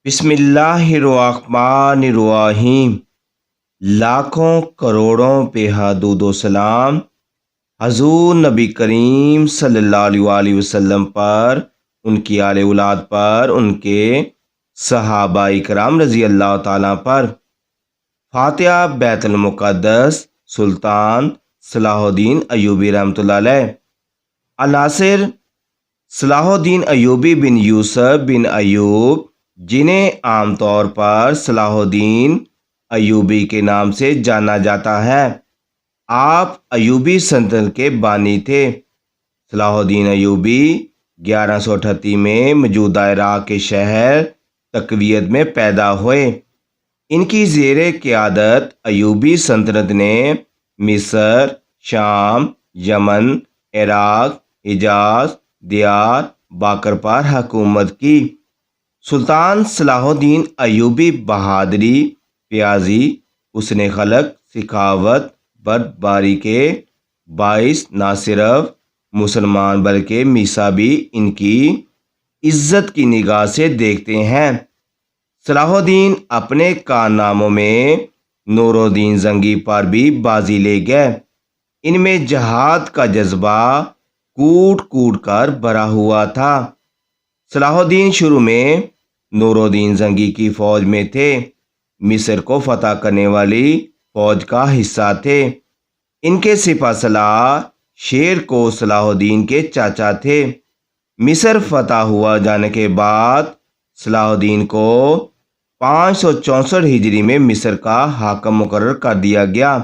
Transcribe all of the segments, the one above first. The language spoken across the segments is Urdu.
بسم اللہ الرحمن الرحیم۔ لاکھوں کروڑوں پہ حدود و سلام حضور نبی کریم صلی اللہ علیہ وسلم پر، ان کی آل اولاد پر، ان کے صحابہ کرام رضی اللہ تعالیٰ پر۔ فاتحہ بیت المقدس سلطان صلاح الدین ایوبی رحمۃ اللہ علیہ۔ عناصر: صلاح الدین ایوبی بن یوسف بن ایوب، جنہیں عام طور پر صلاح الدین ایوبی کے نام سے جانا جاتا ہے، آپ ایوبی سلطنت کے بانی تھے۔ صلاح الدین ایوبی 1138 میں موجودہ عراق کے شہر تقویت میں پیدا ہوئے۔ ان کی زیر قیادت ایوبی سلطنت نے مصر، شام، یمن، عراق، حجاز، دیار، باکر پر حکومت کی۔ سلطان صلاح الدین ایوبی بہادری، پیازی، حسن خلق، سخاوت، بردباری کے باعث نہ صرف مسلمان بلکہ میسا بھی ان کی عزت کی نگاہ سے دیکھتے ہیں۔ صلاح الدین اپنے کارناموں میں نور الدین زنگی پر بھی بازی لے گئے۔ ان میں جہاد کا جذبہ کوٹ کوٹ کر بھرا ہوا تھا۔ صلاح الدین شروع میں نور الدین زنگی کی فوج میں تھے، مصر کو فتح کرنے والی فوج کا حصہ تھے۔ ان کے سپہ سالار شیر کو صلاح الدین کے چاچا تھے۔ مصر فتح ہوا جانے کے بعد صلاح الدین کو 564 ہجری میں مصر کا حاکم مقرر کر دیا گیا۔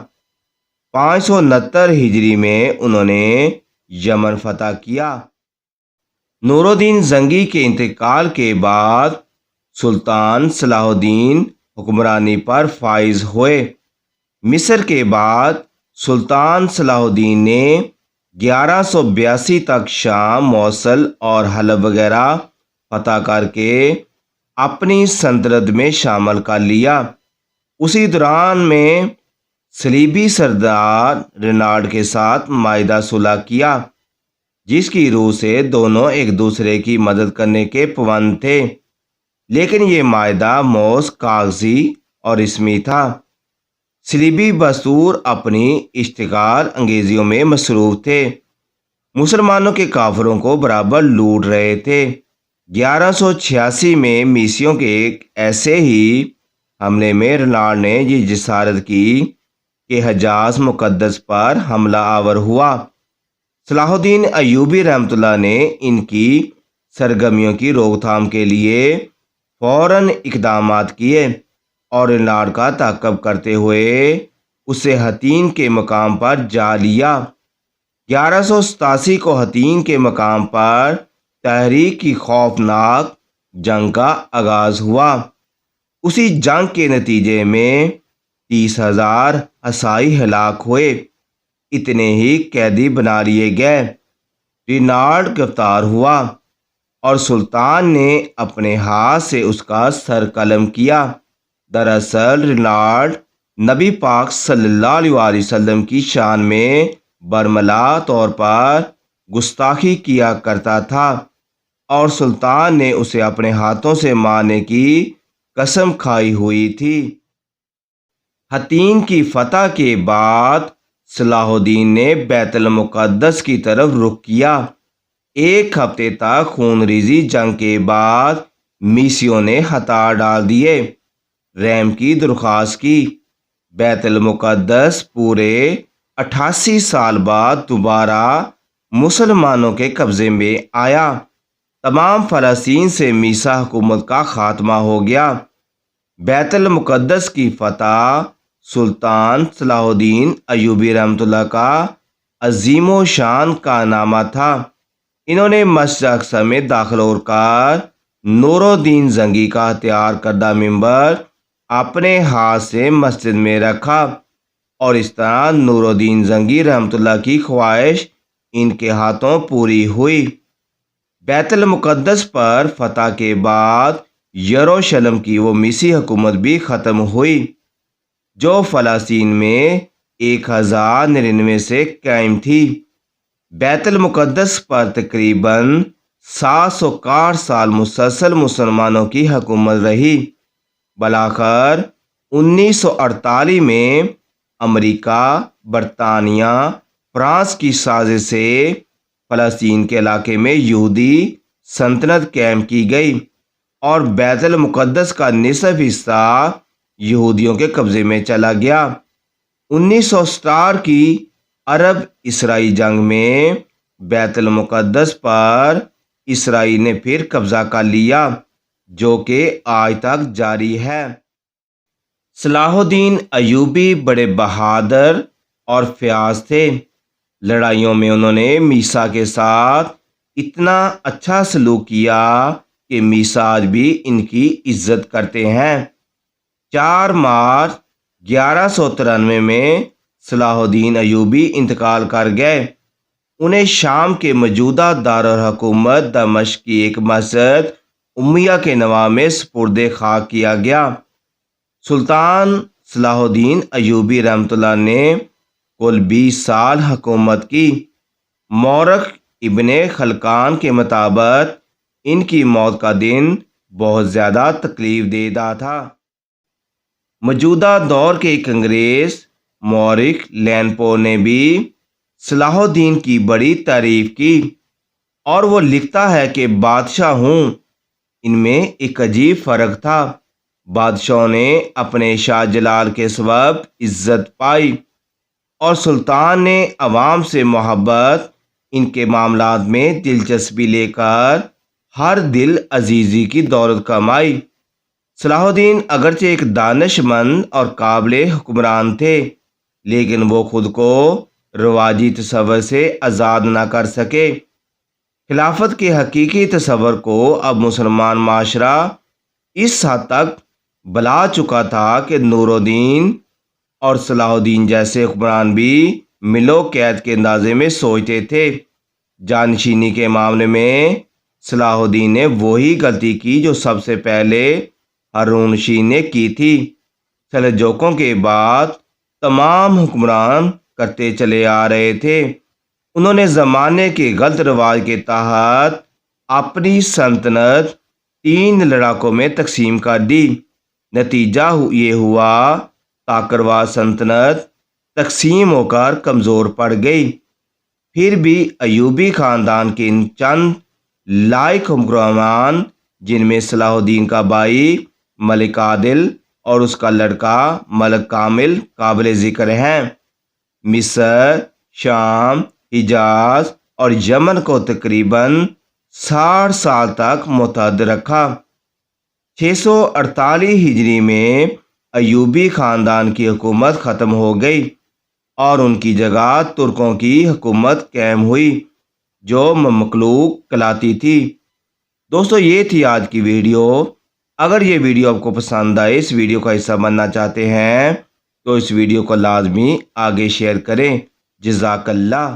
569 ہجری میں انہوں نے یمن فتح کیا۔ نور الدین زنگی کے انتقال کے بعد سلطان صلاح الدین حکمرانی پر فائز ہوئے۔ مصر کے بعد سلطان صلاح الدین نے 1182 تک شام، موصل اور حلب وغیرہ فتح کر کے اپنی سلطنت میں شامل کر لیا۔ اسی دوران میں صلیبی سردار رینالڈ کے ساتھ معاہدہ صلح کیا، جس کی روح سے دونوں ایک دوسرے کی مدد کرنے کے پابند تھے، لیکن یہ معاہدہ محض کاغذی اور رسمی تھا۔ صلیبی بستور اپنی اشتعال انگیزیوں میں مصروف تھے، مسلمانوں کے کافروں کو برابر لوٹ رہے تھے۔ 1186 میں میسیوں کے ایک ایسے ہی حملے میں رینالڈ نے یہ جسارت کی کہ حجاز مقدس پر حملہ آور ہوا۔ صلاح الدین ایوبی رحمۃ اللہ نے ان کی سرگرمیوں کی روک تھام کے لیے فوراً اقدامات کیے اور رینالڈ کا تعاقب کرتے ہوئے اسے حطین کے مقام پر جا لیا۔ 1187 کو حطین کے مقام پر تحریک کی خوفناک جنگ کا آغاز ہوا۔ اسی جنگ کے نتیجے میں 30,000 عیسائی ہلاک ہوئے، اتنے ہی قیدی بنا لیے گئے۔ رینالڈ گرفتار ہوا اور سلطان نے اپنے ہاتھ سے اس کا سر قلم کیا۔ دراصل رینالڈ نبی پاک صلی اللہ علیہ وسلم کی شان میں برملا طور پر گستاخی کیا کرتا تھا اور سلطان نے اسے اپنے ہاتھوں سے مارنے کی قسم کھائی ہوئی تھی۔ حطین کی فتح کے بعد صلاح الدین نے بیت المقدس کی طرف رخ کیا۔ ایک ہفتے تک خون ریزی جنگ کے بعد میسیوں نے ہتھیار ڈال دیے، رحم کی درخواست کی۔ بیت المقدس پورے 88 سال بعد دوبارہ مسلمانوں کے قبضے میں آیا۔ تمام فلسطین سے میسا حکومت کا خاتمہ ہو گیا۔ بیت المقدس کی فتح سلطان صلاح الدین ایوبی رحمۃ اللہ کا عظیم و شان کارنامہ تھا۔ انہوں نے مسجد اقصی میں داخل ہو کر نور الدین زنگی کا تیار کردہ منبر اپنے ہاتھ سے مسجد میں رکھا اور اس طرح نور الدین زنگی رحمۃ اللہ کی خواہش ان کے ہاتھوں پوری ہوئی۔ بیت المقدس پر فتح کے بعد یروشلم کی وہ میسی حکومت بھی ختم ہوئی جو فلسطین میں 1099 سے قائم تھی۔ بیت المقدس پر تقریباً 761 سال مسلسل مسلمانوں کی حکومت رہی۔ بالآخر 1948 میں امریکہ، برطانیہ، فرانس کی سازش سے فلسطین کے علاقے میں یہودی سلطنت قائم کی گئی اور بیت المقدس کا نصف حصہ یہودیوں کے قبضے میں چلا گیا۔ 1967 کی عرب اسرائیلی جنگ میں بیت المقدس پر اسرائیل نے پھر قبضہ کر لیا، جو کہ آج تک جاری ہے۔ صلاح الدین ایوبی بڑے بہادر اور فیاض تھے۔ لڑائیوں میں انہوں نے میسا کے ساتھ اتنا اچھا سلوک کیا کہ میسا آج بھی ان کی عزت کرتے ہیں۔ 4 مارچ 1193 میں صلاح الدین ایوبی انتقال کر گئے۔ انہیں شام کے موجودہ دارالحکومت دمشق کی ایک مسجد امیہ کے نواب میں سپرد خاک کیا گیا۔ سلطان صلاح الدین ایوبی رحمۃ اللہ نے کل 20 سال حکومت کی۔ مورخ ابن خلقان کے مطابق ان کی موت کا دن بہت زیادہ تکلیف دہ تھا۔ موجودہ دور کے ایک انگریز مورخ لین پو نے بھی صلاح الدین کی بڑی تعریف کی اور وہ لکھتا ہے کہ بادشاہ ہوں ان میں ایک عجیب فرق تھا۔ بادشاہوں نے اپنے شاہ جلال کے سبب عزت پائی اور سلطان نے عوام سے محبت، ان کے معاملات میں دلچسپی لے کر ہر دل عزیزی کی دولت کمائی۔ صلاح الدین اگرچہ ایک دانش مند اور قابل حکمران تھے، لیکن وہ خود کو رواجی تصور سے آزاد نہ کر سکے۔ خلافت کے حقیقی تصور کو اب مسلمان معاشرہ اس حد تک بلا چکا تھا کہ نور الدین اور صلاح الدین جیسے حکمران بھی ملو قید کے اندازے میں سوچتے تھے۔ جانشینی کے معاملے میں صلاح الدین نے وہی غلطی کی جو سب سے پہلے ہارون الرشید نے کی تھی۔ سلجوقوں کے بعد تمام حکمران کرتے چلے آ رہے تھے۔ انہوں نے زمانے کے غلط رواج کے تحت اپنی سلطنت 3 لڑاکوں میں تقسیم کر دی۔ نتیجہ یہ ہوا طاقتور سلطنت تقسیم ہو کر کمزور پڑ گئی۔ پھر بھی ایوبی خاندان کے ان چند لائق حکمران، جن میں صلاح الدین کا بھائی ملک عادل اور اس کا لڑکا ملک کامل قابل ذکر ہیں، مصر، شام، حجاز اور یمن کو تقریباً 60 سال تک متحد رکھا۔ 648 ہجری میں ایوبی خاندان کی حکومت ختم ہو گئی اور ان کی جگہ ترکوں کی حکومت قائم ہوئی جو مملوک کہلاتی تھی۔ دوستو، یہ تھی آج کی ویڈیو۔ اگر یہ ویڈیو آپ کو پسند آئے، اس ویڈیو کا حصہ بننا چاہتے ہیں تو اس ویڈیو کو لازمی آگے شیئر کریں۔ جزاک اللہ۔